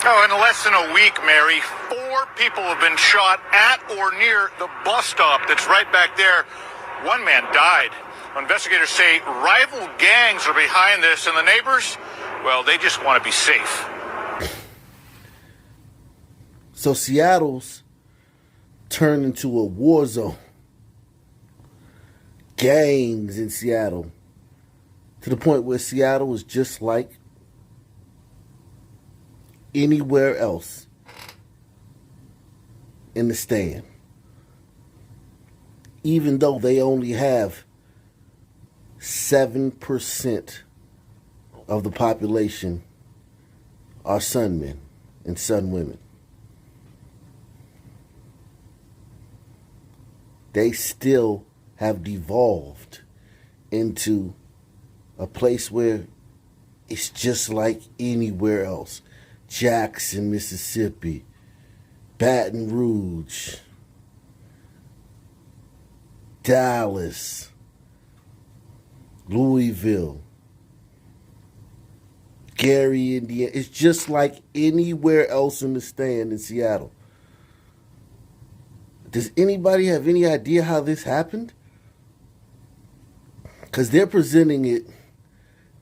Oh, in less than a week, Mary, 4 people have been shot at or near the bus stop that's right back there. One man died. Investigators say rival gangs are behind this, and the neighbors, well, they just want to be safe. So Seattle's turned into a war zone. Gangs in Seattle. To the point where Seattle is just like anywhere else in the stand. Even though they only have 7% of the population are sun men and sun women. They still have devolved into a place where it's just like anywhere else. Jackson, Mississippi, Baton Rouge, Dallas, Louisville, Gary, Indiana. It's just like anywhere else in the stand in Seattle. Does anybody have any idea how this happened? Because they're presenting it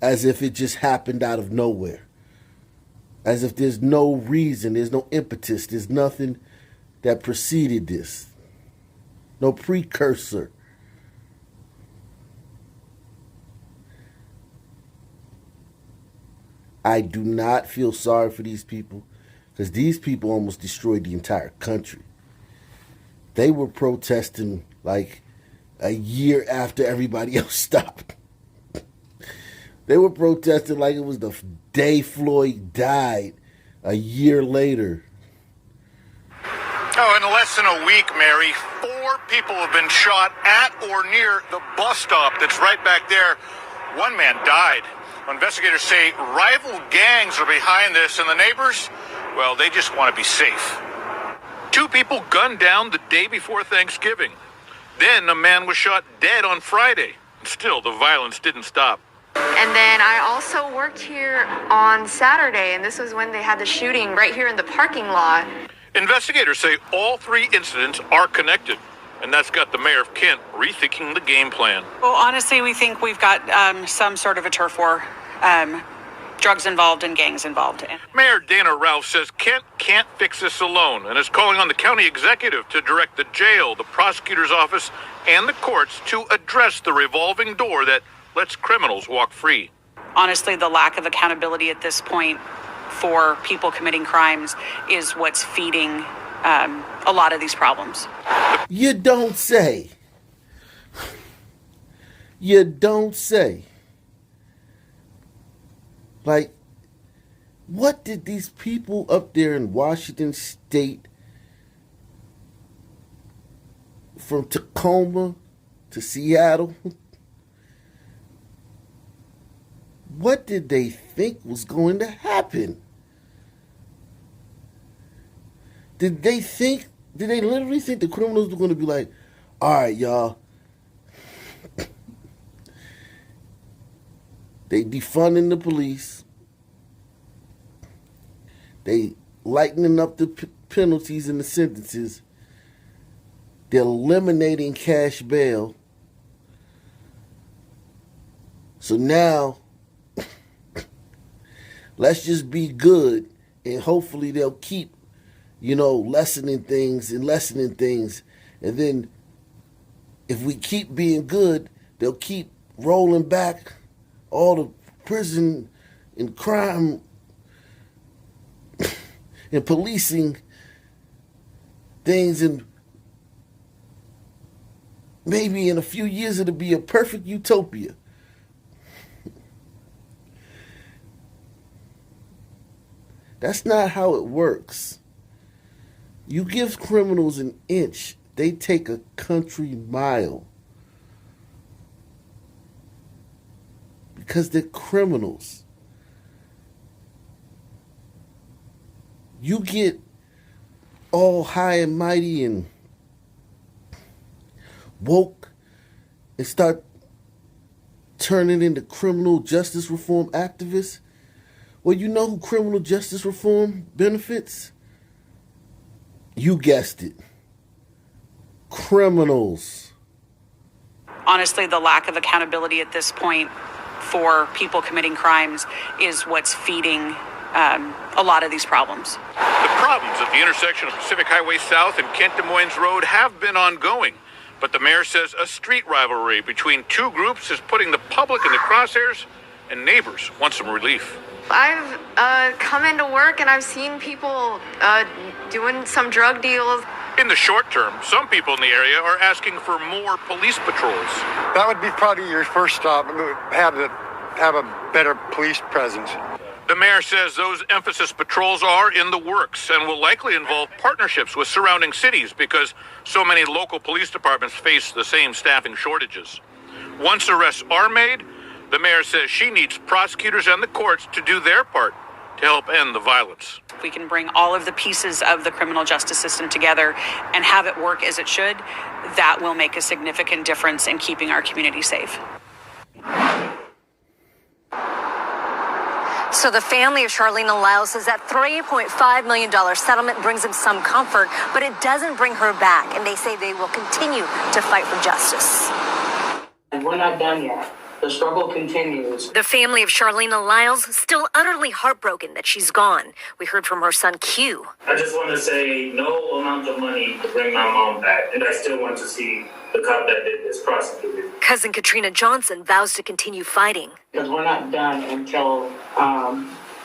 as if it just happened out of nowhere. As if there's no reason, there's no impetus, there's nothing that preceded this. No precursor. I do not feel sorry for these people, because these people almost destroyed the entire country. They were protesting like a year after everybody else stopped. They were protesting like it was the day Floyd died a year later. Oh, in less than a week, Mary, 4 people have been shot at or near the bus stop that's right back there. One man died. Investigators say rival gangs are behind this, and the neighbors, well, they just want to be safe. 2 people gunned down the day before Thanksgiving. Then a man was shot dead on Friday. Still, the violence didn't stop. And then I also worked here on Saturday, and this was when they had the shooting right here in the parking lot. Investigators say all 3 incidents are connected, and that's got the mayor of Kent rethinking the game plan. Well, honestly, we think we've got some sort of a turf war, drugs involved and gangs involved. Mayor Dana Ralph says Kent can't fix this alone and is calling on the county executive to direct the jail, the prosecutor's office, and the courts to address the revolving door that lets criminals walk free. Honestly, the lack of accountability at this point for people committing crimes is what's feeding a lot of these problems. You don't say. You don't say. Like, what did these people up there in Washington State, from Tacoma to Seattle, what did they think was going to happen? Did they literally think the criminals were going to be like, all right, y'all, they defunding the police, they lightening up the penalties and the sentences, they're eliminating cash bail, so now let's just be good, and hopefully they'll keep, lessening things. And then if we keep being good, they'll keep rolling back all the prison and crime and policing things. And maybe in a few years it'll be a perfect utopia. That's not how it works. You give criminals an inch, they take a country mile. Because they're criminals. You get all high and mighty and woke and start turning into criminal justice reform activists Well, you know who criminal justice reform benefits? You guessed it. Criminals. Honestly, the lack of accountability at this point for people committing crimes is what's feeding a lot of these problems. The problems at the intersection of Pacific Highway South and Kent Des Moines Road have been ongoing, but the mayor says a street rivalry between two groups is putting the public in the crosshairs, and neighbors want some relief. I've come into work and I've seen people doing some drug deals. In the short term, some people in the area are asking for more police patrols. That would be probably your first stop, have a better police presence. The mayor says those emphasis patrols are in the works and will likely involve partnerships with surrounding cities because so many local police departments face the same staffing shortages. Once arrests are made, the mayor says she needs prosecutors and the courts to do their part to help end the violence. If we can bring all of the pieces of the criminal justice system together and have it work as it should, that will make a significant difference in keeping our community safe. So the family of Charlene Lyles says that $3.5 million settlement brings them some comfort, but it doesn't bring her back, and they say they will continue to fight for justice. And we're not done yet. The struggle continues. The family of Charlene Lyles still utterly heartbroken that she's gone. We heard from her son, Q. I just want to say no amount of money to bring my mom back, and I still want to see the cop that did this prosecuted. Cousin Katrina Johnson vows to continue fighting. Because we're not done until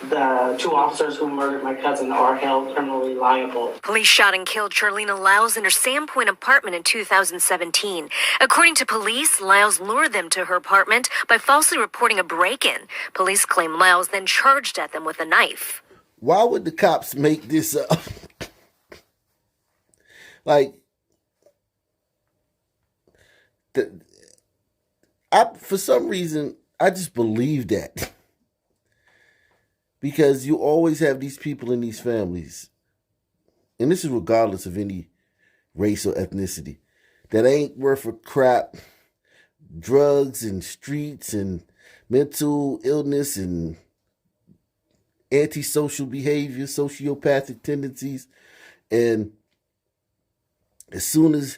the two officers who murdered my cousin are held criminally liable. Police shot and killed Charlene Lyles in her Sandpoint apartment in 2017. According to police, Lyles lured them to her apartment by falsely reporting a break-in. Police claim Lyles then charged at them with a knife. Why would the cops make this up? For some reason, I just believe that. Because you always have these people in these families, and this is regardless of any race or ethnicity, that ain't worth a crap. Drugs and streets and mental illness and antisocial behavior, sociopathic tendencies. And as soon as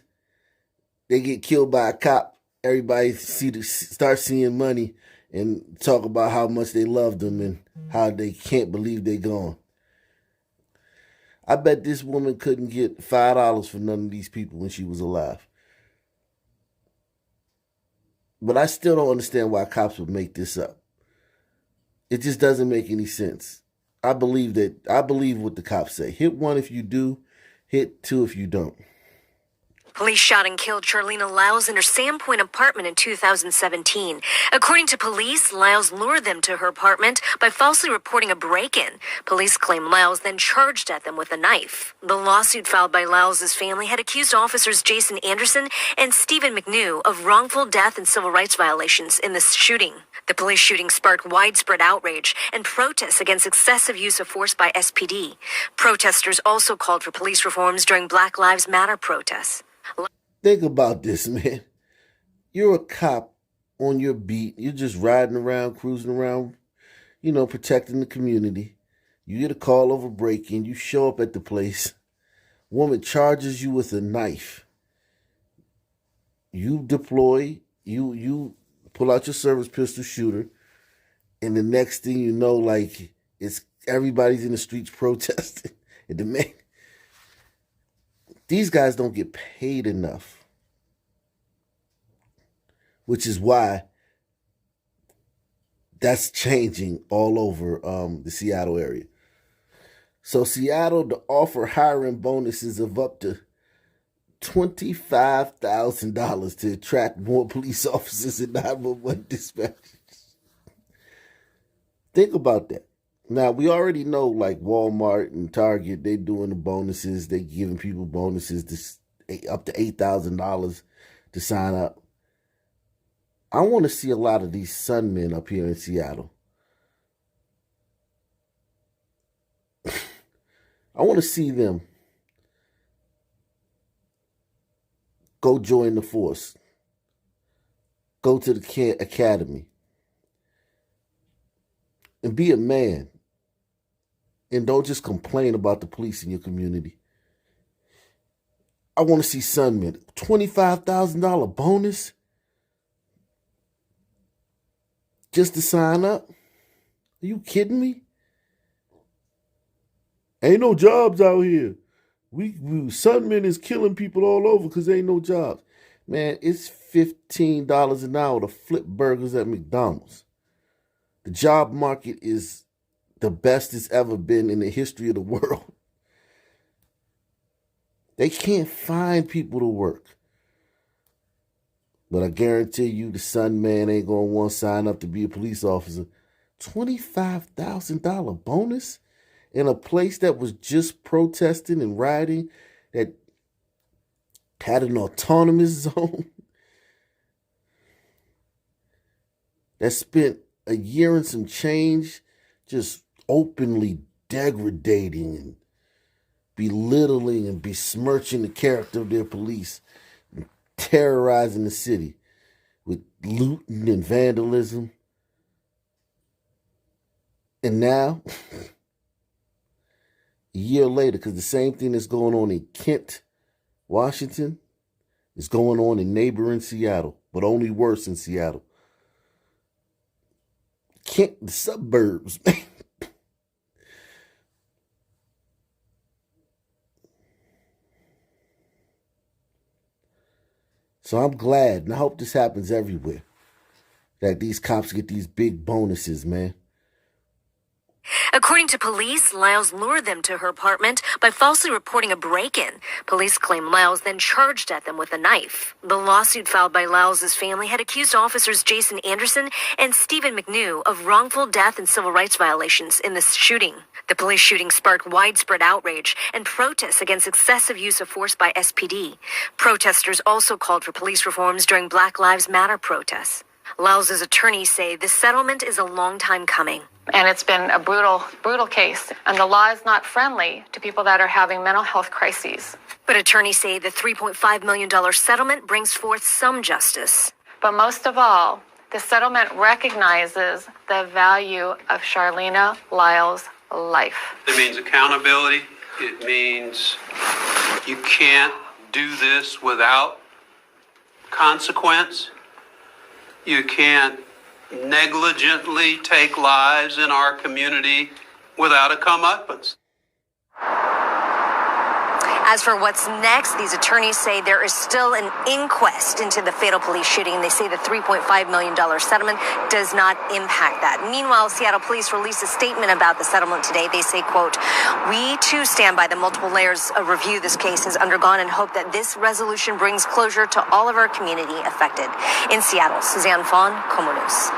they get killed by a cop, everybody start seeing money and talk about how much they love them and how they can't believe they're gone. I bet this woman couldn't get $5 for none of these people when she was alive. But I still don't understand why cops would make this up. It just doesn't make any sense. I believe what the cops say. Hit 1 if you do, hit 2 if you don't. Police shot and killed Charlene Lyles in her Sandpoint apartment in 2017. According to police, Lyles lured them to her apartment by falsely reporting a break-in. Police claim Lyles then charged at them with a knife. The lawsuit filed by Lyles' family had accused officers Jason Anderson and Stephen McNew of wrongful death and civil rights violations in this shooting. The police shooting sparked widespread outrage and protests against excessive use of force by SPD. Protesters also called for police reforms during Black Lives Matter protests. Think about this, man. You're a cop on your beat. You're just riding around, cruising around, protecting the community. You get a call over break-in. You show up at the place. Woman charges you with a knife. You deploy. You pull out your service pistol, shooter. And the next thing you know, it's everybody's in the streets protesting. And the man... These guys don't get paid enough, which is why that's changing all over the Seattle area. So Seattle, to offer hiring bonuses of up to $25,000 to attract more police officers and 911 dispatchers. Think about that. Now, we already know, Walmart and Target, they doing the bonuses. They giving people bonuses up to $8,000 to sign up. I want to see a lot of these Sunmen up here in Seattle. I want to see them go join the force. Go to the academy. And be a man. And don't just complain about the police in your community. I want to see Sunman. $25,000 bonus just to sign up? Are you kidding me? Ain't no jobs out here. Sunman is killing people all over because there ain't no jobs. Man, it's $15 an hour to flip burgers at McDonald's. The job market is the best it's ever been in the history of the world. They can't find people to work. But I guarantee you the Sunman ain't going to want to sign up to be a police officer. $25,000 bonus in a place that was just protesting and rioting, that had an autonomous zone, that spent a year and some change just openly degrading and belittling and besmirching the character of their police, and terrorizing the city with looting and vandalism. And now, a year later, because the same thing that's going on in Kent, Washington, is going on in neighboring Seattle, but only worse in Seattle. Kent, the suburbs, man. So I'm glad, and I hope this happens everywhere, that these cops get these big bonuses, man. According to police, Lyles lured them to her apartment by falsely reporting a break-in. Police claim Lyles then charged at them with a knife. The lawsuit filed by Lyles' family had accused officers Jason Anderson and Stephen McNew of wrongful death and civil rights violations in this shooting. The police shooting sparked widespread outrage and protests against excessive use of force by SPD. Protesters also called for police reforms during Black Lives Matter protests. Lyles' attorneys say the settlement is a long time coming. And it's been a brutal case. And the law is not friendly to people that are having mental health crises. But attorneys say the $3.5 million settlement brings forth some justice. But most of all, the settlement recognizes the value of Charlena Lyles' life. It means accountability. It means you can't do this without consequence. You can't negligently take lives in our community without a comeuppance. As for what's next, these attorneys say there is still an inquest into the fatal police shooting. They say the $3.5 million settlement does not impact that. Meanwhile, Seattle police released a statement about the settlement today. They say, quote, "We too stand by the multiple layers of review this case has undergone and hope that this resolution brings closure to all of our community affected." In Seattle, Suzanne Fawn, KOMO News.